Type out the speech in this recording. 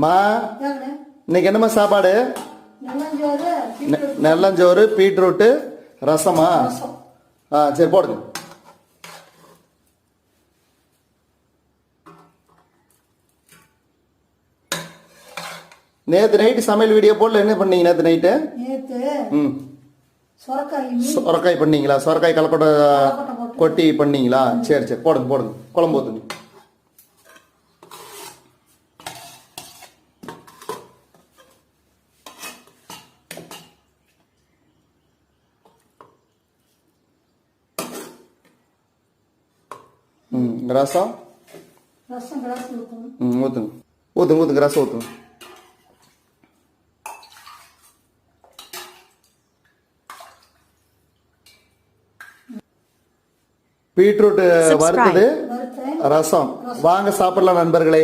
மா இன்னைக்கு என்னம்மா சாப்பாடு? நெல்லஞ்சோறு பீட்ரூட்டு ரசமா? சரி போடுங்க. நேற்று நைட்டு சமையல் வீடியோ போடல, என்ன பண்ணீங்க நேற்று நைட்டு? சொரக்காய் பண்ணீங்களா? சொரக்காய் கலப்பட கொட்டி பண்ணீங்களா? சரி சரி போடுங்க போடுங்க. குழம்பு ஊற்றுங்க. ரசம் ஊற்றுங்க ஊற்றுங்க ஊற்றுங்க. ரசம் ஊற்றுங்க. பீட்ரூட் வறுத்தது ரசம். வாங்க சாப்பிடலாம் நண்பர்களே.